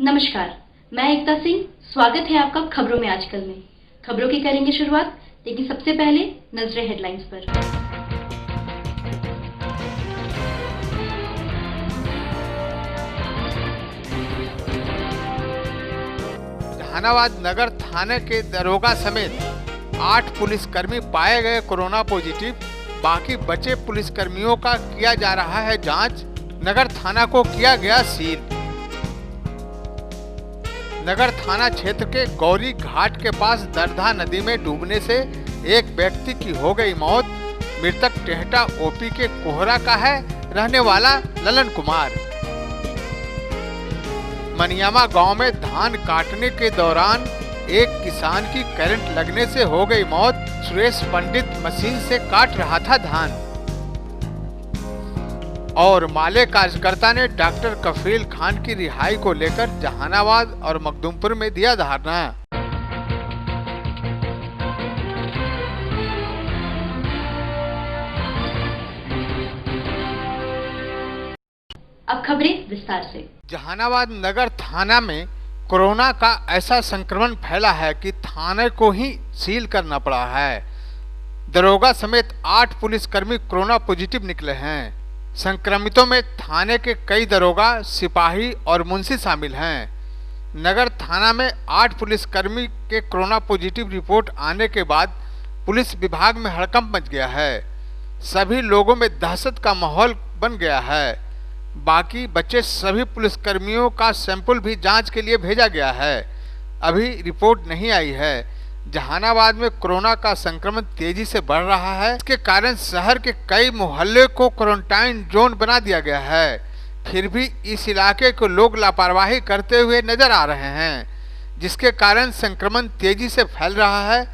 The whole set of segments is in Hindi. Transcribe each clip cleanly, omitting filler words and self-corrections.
नमस्कार, मैं एकता सिंह। स्वागत है आपका खबरों में आजकल में। खबरों की करेंगे शुरुआत, लेकिन सबसे पहले नजरें हेडलाइंस पर। जहानाबाद नगर थाने के दरोगा समेत 8 पुलिसकर्मी पाए गए कोरोना पॉजिटिव। बाकी बचे पुलिसकर्मियों का किया जा रहा है जांच। नगर थाना को किया गया सील। नगर थाना क्षेत्र के गौरी घाट के पास दरधा नदी में डूबने से एक व्यक्ति की हो गई मौत। मृतक टेहटा ओपी के कोहरा का है, रहने वाला ललन कुमार। मनियामा गांव में धान काटने के दौरान एक किसान की करंट लगने से हो गई मौत। सुरेश पंडित मशीन से काट रहा था धान। और माले कार्यकर्ता ने डॉक्टर कफील खान की रिहाई को लेकर जहानाबाद और मखदूमपुर में दिया धरना। अब खबरें विस्तार से। जहानाबाद नगर थाना में कोरोना का ऐसा संक्रमण फैला है कि थाने को ही सील करना पड़ा है। दरोगा समेत 8 पुलिसकर्मी कोरोना पॉजिटिव निकले हैं। संक्रमितों में थाने के कई दरोगा, सिपाही और मुंशी शामिल हैं। नगर थाना में 8 पुलिसकर्मी के कोरोना पॉजिटिव रिपोर्ट आने के बाद पुलिस विभाग में हड़कंप मच गया है। सभी लोगों में दहशत का माहौल बन गया है। बाकी बचे सभी पुलिसकर्मियों का सैंपल भी जांच के लिए भेजा गया है। अभी रिपोर्ट नहीं आई है। जहानाबाद में कोरोना का संक्रमण तेजी से बढ़ रहा है। इसके कारण शहर के कई मोहल्ले को क्वारंटाइन जोन बना दिया गया है। फिर भी इस इलाके को लोग लापरवाही करते हुए नजर आ रहे हैं, जिसके कारण संक्रमण तेजी से फैल रहा है।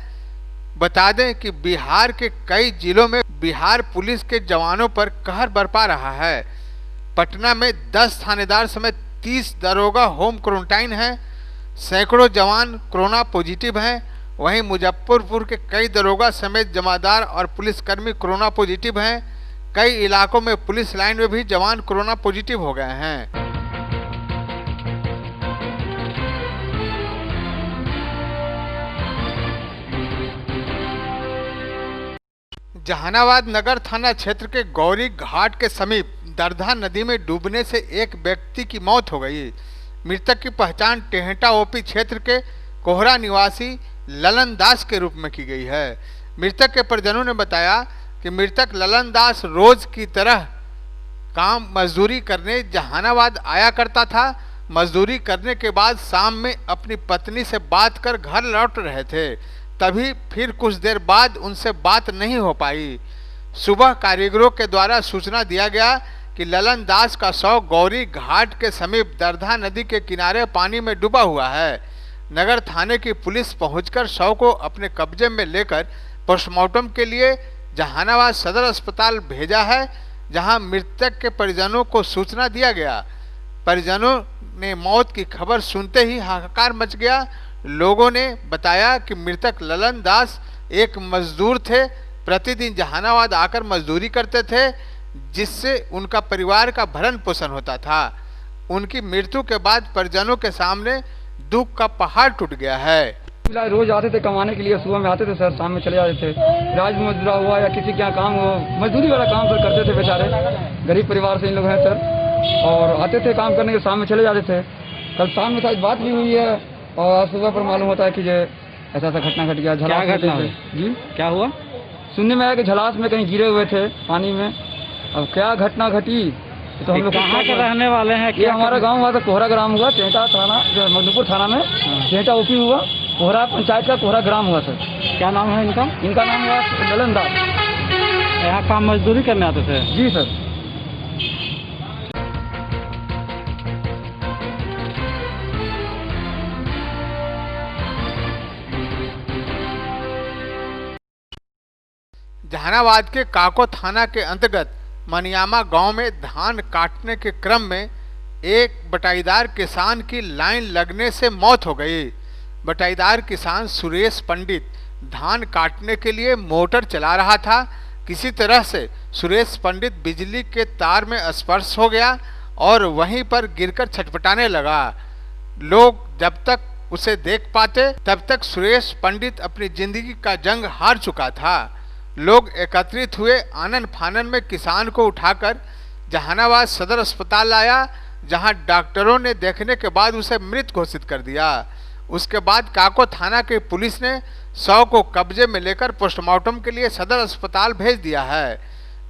बता दें कि बिहार के कई जिलों में बिहार पुलिस के जवानों पर कहर बरपा रहा है। पटना में 10 थानेदार समेत 30 दरोगा होम क्वारंटाइन हैं। सैकड़ों जवान कोरोना पॉजिटिव हैं। वहीं मुजफ्फरपुर के कई दरोगा समेत जमादार और पुलिसकर्मी कोरोना पॉजिटिव हैं। कई इलाकों में पुलिस लाइन में भी जवान कोरोना पॉजिटिव हो गए हैं। जहानाबाद नगर थाना क्षेत्र के गौरी घाट के समीप दरधा नदी में डूबने से एक व्यक्ति की मौत हो गई। मृतक की पहचान टेहटा ओपी क्षेत्र के कोहरा निवासी ललन दास के रूप में की गई है। मृतक के परिजनों ने बताया कि मृतक ललन दास रोज की तरह काम मजदूरी करने जहानाबाद आया करता था। मजदूरी करने के बाद शाम में अपनी पत्नी से बात कर घर लौट रहे थे। तभी फिर कुछ देर बाद उनसे बात नहीं हो पाई। सुबह कारीगरों के द्वारा सूचना दिया गया कि ललन दास का शव गौरी घाट के समीप दरधा नदी के किनारे पानी में डूबा हुआ है। नगर थाने की पुलिस पहुंचकर शव को अपने कब्जे में लेकर पोस्टमार्टम के लिए जहानाबाद सदर अस्पताल भेजा है, जहां मृतक के परिजनों को सूचना दिया गया। परिजनों ने मौत की खबर सुनते ही हाहाकार मच गया। लोगों ने बताया कि मृतक ललन दास एक मजदूर थे। प्रतिदिन जहानाबाद आकर मजदूरी करते थे, जिससे उनका परिवार का भरण पोषण होता था। उनकी मृत्यु के बाद परिजनों के सामने दुख का पहाड़ टूट गया है। रोज आते थे कमाने के लिए, सुबह में आते थे सर, शाम में चले जाते थे। राज मजदूरा हुआ या किसी के यहाँ काम हो, मजदूरी वाला काम सर करते थे बेचारे। गरीब परिवार से इन लोग हैं सर, और आते थे काम करने के, शाम में चले जाते थे। कल शाम में शायद बात भी हुई है और सुबह पर मालूम होता है कि ऐसा ऐसा घटना घट गया। क्या घटना जी क्या हुआ? सुनने में आया कि झलास में कहीं गिरे हुए थे पानी में। अब क्या घटना घटी तो हम लोग कहाँ के रहने वाले हैं? ये हमारा गांव हुआ था, कोहरा ग्राम हुआ, टेहटा थाना जो मखदूमपुर थाना में टेहटा ओपी हुआ, कोहरा पंचायत का कोहरा ग्राम हुआ सर। क्या नाम है इनका? इनका नाम हुआ ललन दास। यहाँ काम मजदूरी करने आते थे? जी सर। जहानाबाद के काको थाना के अंतर्गत मनियामा गांव में धान काटने के क्रम में एक बटाईदार किसान की लाइन लगने से मौत हो गई। बटाईदार किसान सुरेश पंडित धान काटने के लिए मोटर चला रहा था। किसी तरह से सुरेश पंडित बिजली के तार में स्पर्श हो गया और वहीं पर गिरकर छटपटाने लगा। लोग जब तक उसे देख पाते तब तक सुरेश पंडित अपनी जिंदगी का जंग हार चुका था। लोग एकत्रित हुए। आनन फानन में किसान को उठाकर जहानाबाद सदर अस्पताल लाया, जहां डॉक्टरों ने देखने के बाद उसे मृत घोषित कर दिया। उसके बाद काको थाना की पुलिस ने शव को कब्जे में लेकर पोस्टमार्टम के लिए सदर अस्पताल भेज दिया है,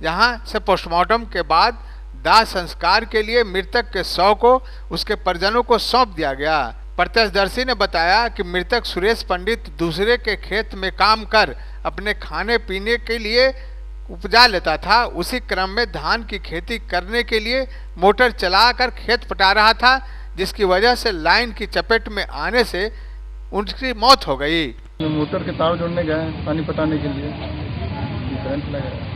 जहां से पोस्टमार्टम के बाद दाह संस्कार के लिए मृतक के शव को उसके परिजनों को सौंप दिया गया। प्रत्यक्षदर्शी ने बताया कि मृतक सुरेश पंडित दूसरे के खेत में काम कर अपने खाने पीने के लिए उपजा लेता था। उसी क्रम में धान की खेती करने के लिए मोटर चलाकर खेत पटा रहा था, जिसकी वजह से लाइन की चपेट में आने से उनकी मौत हो गई। मोटर के तार जोड़ने गए पानी पटाने के लिए, करंट लगा।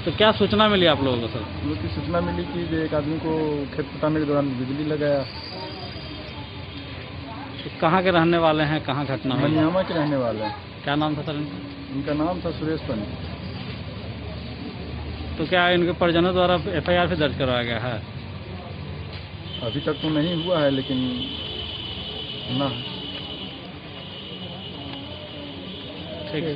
तो क्या सूचना मिली आप लोगों को सर? हम लोग की सूचना मिली कि एक आदमी को खेत पटाने के दौरान बिजली लगाया। तो कहाँ के रहने वाले हैं, कहाँ घटना हुई? मनियामा के रहने वाले हैं। क्या नाम था सर इनका? इनका नाम था सुरेश पंडित। तो क्या इनके परिजनों द्वारा FIR भी दर्ज करवाया गया है? अभी तक तो नहीं हुआ है, लेकिन ना। ठीक है।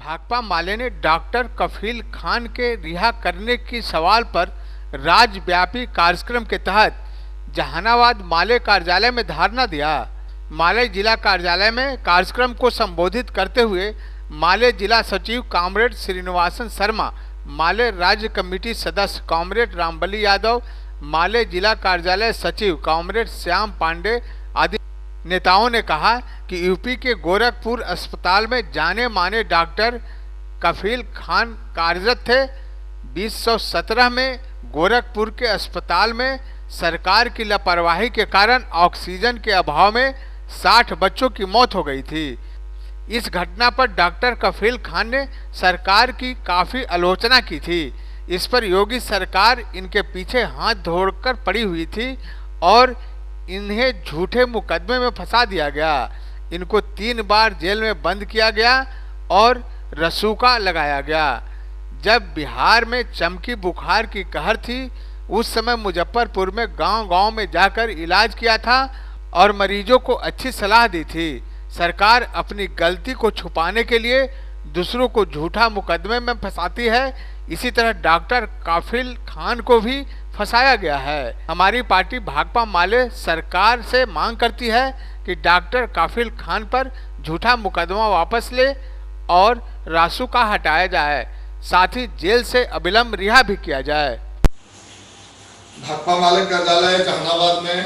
भाकपा माले ने डॉक्टर कफील खान के रिहा करने की सवाल पर राज्यव्यापी कार्यक्रम के तहत जहानाबाद माले कार्यालय में धरना दिया। माले जिला कार्यालय में कार्यक्रम को संबोधित करते हुए माले जिला सचिव कॉमरेड श्रीनिवासन शर्मा, माले राज्य कमेटी सदस्य कॉमरेड रामबली यादव, माले जिला कार्यालय सचिव कॉमरेड श्याम पांडे आदि नेताओं ने कहा कि यूपी के गोरखपुर अस्पताल में जाने माने डॉक्टर कफील खान कार्यरत थे। 2017 में गोरखपुर के अस्पताल में सरकार की लापरवाही के कारण ऑक्सीजन के अभाव में 60 बच्चों की मौत हो गई थी। इस घटना पर डॉक्टर कफील खान ने सरकार की काफ़ी आलोचना की थी। इस पर योगी सरकार इनके पीछे हाथ धोकर पड़ी हुई थी और इन्हें झूठे मुकदमे में फंसा दिया गया। इनको 3 बार जेल में बंद किया गया और रसूखा लगाया गया। जब बिहार में चमकी बुखार की कहर थी, उस समय मुजफ्फरपुर में गांव-गांव में जाकर इलाज किया था और मरीजों को अच्छी सलाह दी थी। सरकार अपनी गलती को छुपाने के लिए दूसरों को झूठा मुकदमे में फंसाती है। इसी तरह डॉक्टर कफील खान को भी फंसाया गया है। हमारी पार्टी भाकपा माले सरकार से मांग करती है कि डॉक्टर कफील खान पर झूठा मुकदमा वापस ले और रासुका हटाया जाए, साथ ही जेल से अविलंब रिहा भी किया जाए। भाकपा माले कार्यालय जहानाबाद में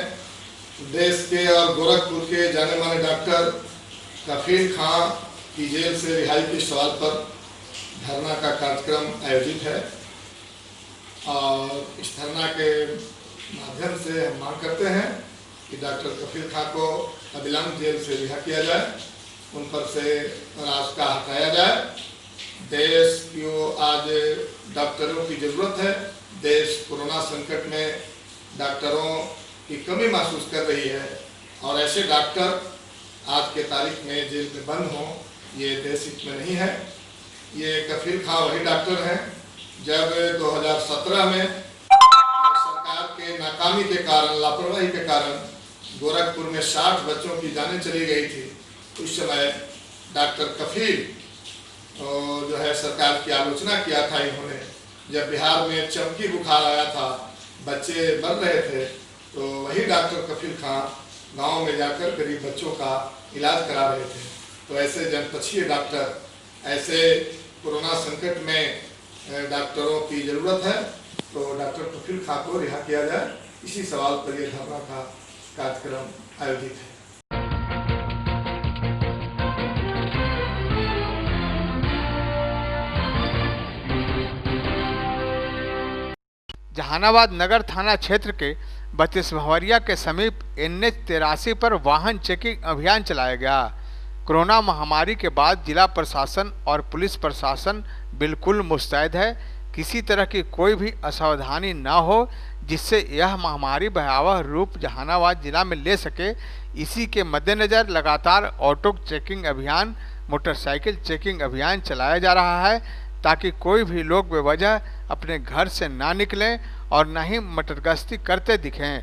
देश के और गोरखपुर के जाने माने डॉक्टर कफील खान की जेल से रिहाई के सवाल पर धरना का कार्यक्रम आयोजित है और इस धरना के माध्यम से हम मांग करते हैं कि डॉक्टर कफील खान को अविलंब जेल से रिहा किया जाए, उन पर से रास्ता हटाया जाए। देश को आज डॉक्टरों की ज़रूरत है। देश कोरोना संकट में डॉक्टरों की कमी महसूस कर रही है और ऐसे डॉक्टर आज के तारीख में जेल में बंद हों, ये देश हित में नहीं है। ये कफील खान वही डॉक्टर हैं जब 2017 में सरकार के नाकामी के कारण, लापरवाही के कारण गोरखपुर में 60 बच्चों की जानें चली गई थी। उस समय डॉक्टर कफील जो है सरकार की आलोचना किया था इन्होंने। जब बिहार में चमकी बुखार आया था, बच्चे मर रहे थे, तो वही डॉक्टर कफील खान गांव में जाकर गरीब बच्चों का इलाज करा रहे थे। तो ऐसे जनपक्षीय डॉक्टर, ऐसे कोरोना संकट में डॉक्टरों की ज़रूरत है, तो डॉक्टर कफील खान को रिहा किया जाए। इसी सवाल पर यह धरना का कार्यक्रम आयोजित है। जहानाबाद नगर थाना क्षेत्र के 32 भंवरिया के समीप NH 83 पर वाहन चेकिंग अभियान चलाया गया। कोरोना महामारी के बाद जिला प्रशासन और पुलिस प्रशासन बिल्कुल मुस्तैद है। किसी तरह की कोई भी असावधानी न हो जिससे यह महामारी भयावह रूप जहानाबाद जिला में ले सके। इसी के मद्देनज़र लगातार ऑटो चेकिंग अभियान मोटरसाइकिल चेकिंग अभियान चलाया जा रहा है ताकि कोई भी लोग बेवजह अपने घर से ना निकलें और न ही मटरगश्ती करते दिखें।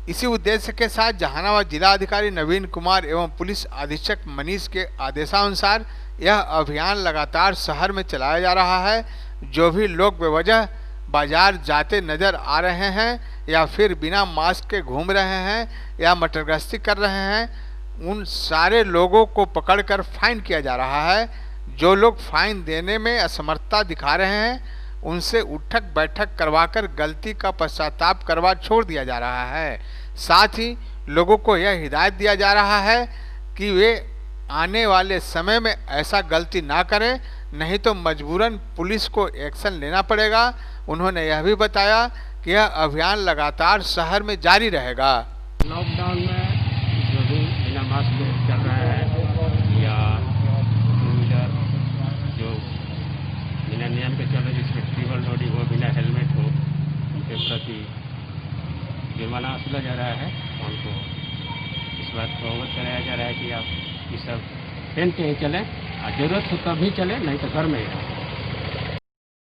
इसी उद्देश्य के साथ जहानाबाद जिला अधिकारी नवीन कुमार एवं पुलिस अधीक्षक मनीष के आदेशानुसार यह अभियान लगातार शहर में चलाया जा रहा है। जो भी लोग बेवजह बाजार जाते नजर आ रहे हैं या फिर बिना मास्क के घूम रहे हैं या मटरगश्ती कर रहे हैं, उन सारे लोगों को पकड़कर फाइन किया जा रहा है। जो लोग फाइन देने में असमर्थता दिखा रहे हैं उनसे उठक बैठक करवाकर गलती का पश्चाताप करवा छोड़ दिया जा रहा है। साथ ही लोगों को यह हिदायत दिया जा रहा है कि वे आने वाले समय में ऐसा गलती ना करें, नहीं तो मजबूरन पुलिस को एक्शन लेना पड़ेगा। उन्होंने यह भी बताया कि यह अभियान लगातार शहर में जारी रहेगा। लॉकडाउन में जो भी बिना मास्क चल रहा है या टू व्हीलर जो बिना नियम के चले, जिसमें ट्रिपल लोडिंग हो, बिना हेलमेट हो, उनके प्रति जुर्माना वसूला जा रहा है। उनको इस बात को अवगत कराया जा रहा है कि आप ये सब पहन के ही चलें, और जरूरत हो तभी चलें, नहीं तो घर में ही रहें।